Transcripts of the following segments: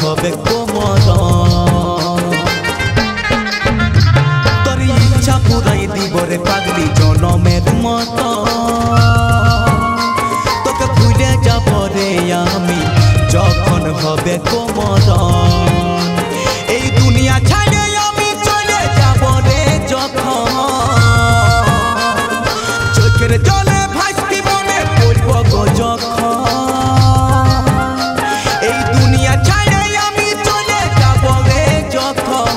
হবে কোমর তোর ইচ্ছা পুরাই দিব রে পাগলি জনমের মতো তোকে ভুলে যাব রে আমি যখন হবে কোমর এই দুনিয়া ছাড়ে আমি চলে যাব রে যখন চোখের জলে ভাসতি মনে পড়ব গো যখন এই দুনিয়া ছাড়ে আমি চলে যাব রে যখন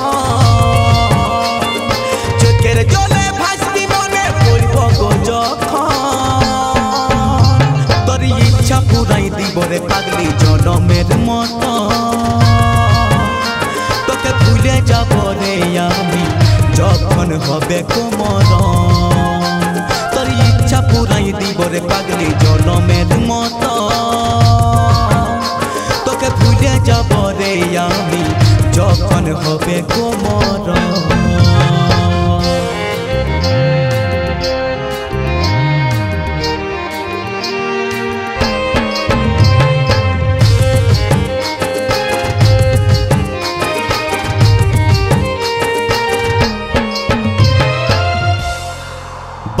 চোখের জলে ভাসতি মনে পড়ব গো যখন তোর ইচ্ছা পুরাই দিব রে পাগলি জনমের মতো তোকে ভুলে যাব রে আমি যখন হবে কোমর তোর ইচ্ছা পুরাই দিব রে পাগলি জনমের মতো তোকে ভুলে যাব রে আমি যখন হবে কোমর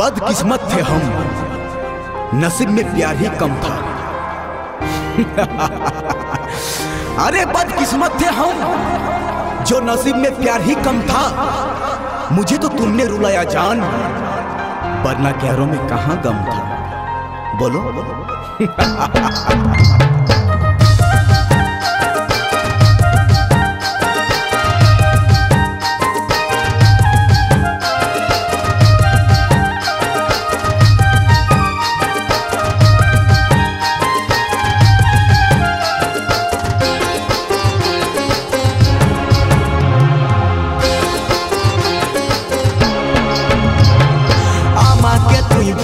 बदकिस्मत थे हम, नसीब में प्यार ही कम था। अरे बदकिस्मत थे हम, जो नसीब में प्यार ही कम था। मुझे तो तुमने रुलाया जान, वरना गैरों में कहाँ गम था। बोलो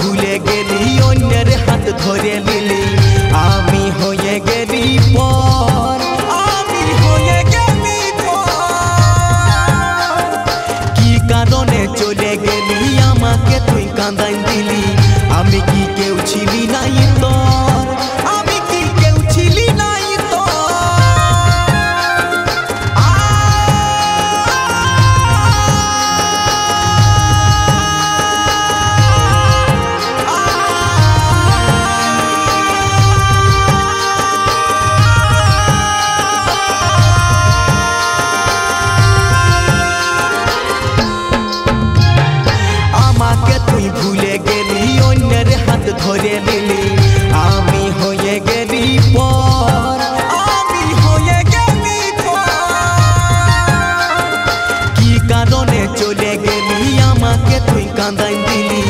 ভুলে গেলি অন্যের হাত ধরে নিলি আমি হয়ে গেলি পর আমি হয়ে গেলি কি কারণে চলে গেলি আমাকে তুই কাঁদাই দিলি আমি কি কেউ ছিলি নাই তোর আমি কি কেউ ছিলি নাই ভুলে গেলি অন্যের হাত ধরে নিলি আমি হয়ে গেলি পর আমি হয়ে গেলি কি কারণে চলে গেলি আমাকে তুই কাঁদাই দিলি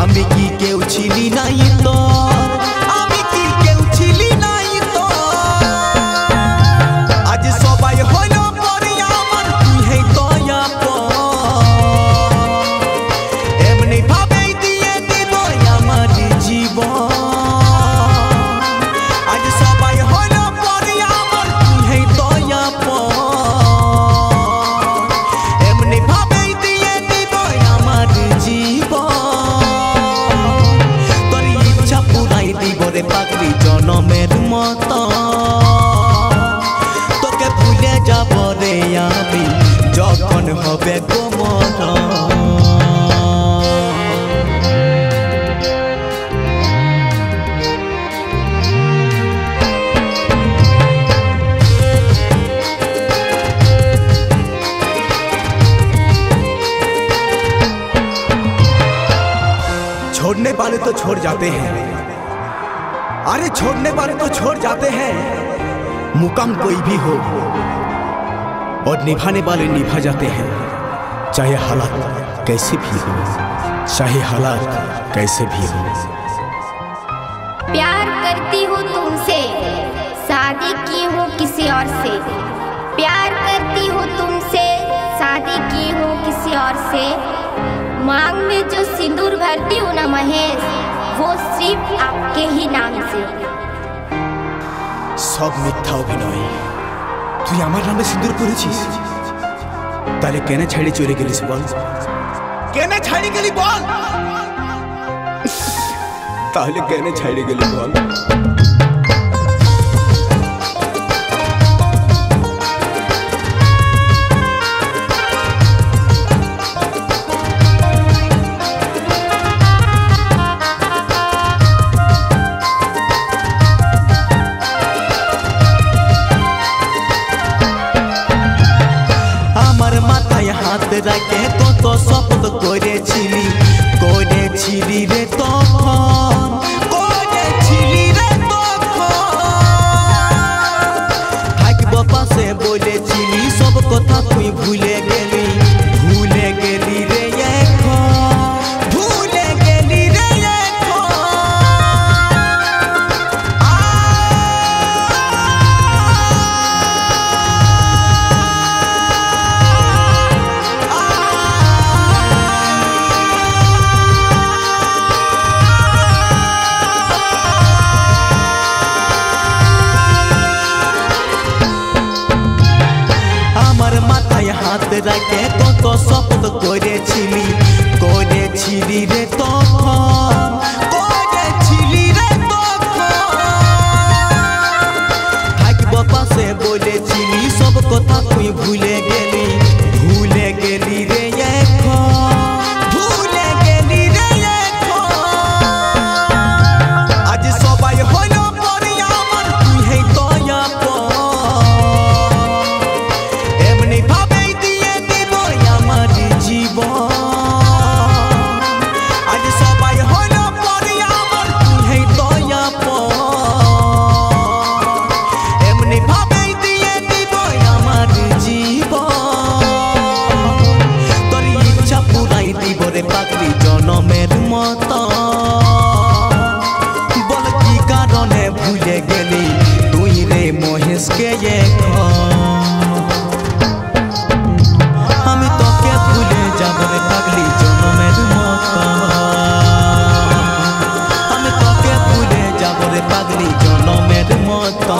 আমি কি কেউ ছিলি নাই তোর আমি কি কেউ ছিলি নাই তোর আজ সবাই হইল পরে আমার তুই হে দয়া এমনি ভাবে আজ সবাই হইল পরে আমার তুই হে দয়া এমনি ভাবেই দিয়ে দিব আমার জীবন তোর ইচ্ছা পুরাই দিব রে পাগলি জনমের মতো তোকে ভুলে যাব রে আমি যখন হবে কোমর छोड़ने वाले तो छोड़ जाते हैं अरे छोड़ने वाले तो छोड़ जाते हैं मुकाम कोई भी हो और निभाने वाले निभा जाते हैं चाहे हालात कैसे भी हो चाहे हालात कैसे भी हो प्यार करती हूँ तुमसे शादी की हूँ किसी और से प्यार करती हूँ तुमसे शादी की हूँ किसी और से मांग में जो सिंदूर भरती हूँ ना महेश वो सिर्फ आपके ही नाम से सब मिथ्या अभिनय তুই আমার নামে সিঁদুর করেছিস তাহলে কেন ছাড়ি চলে গেলিস বল কেন ছাড়ি গেলি বল তাহলে কেন ছাড়ি গেলি বল রাখে কত শপথ করেছিলি করেছিলি রে তখন করেছিলি রে তখন থাকব পাশে বলেছিলি সব কথা তুই ভুলে গেলি রে এখন ভুলে গেলি রে এখন আমার মাথায় হাত রাখে কত শপথ করেছিলি রে তখন করেছিলি রে তখন থাকব পাশে বলেছিলি সব কথা তুই ভুলে গেলি রে এখন ভুলে গেলি রে এখন আজ সবাই হইল পরে আমার তুই হেই দয়া এমনি ভাবেই দিয়ে দিব আমার জীবন আজ সবাই হইল পরে আমার তুই হেই দয়া এমনি ভাবেই দিয়ে দিব আমার জীবন তোর ইচ্ছা পুরাই দিব রে পাগলি জনমের মতো বল কি কারণে ভুলে গেলি তুই রে মহেশকে এখন আমি তোকে ভুলে যাব রে পাগলি জনমের মতো আমি তোকে ভুলে যাব রে পাগলি জনমের মতো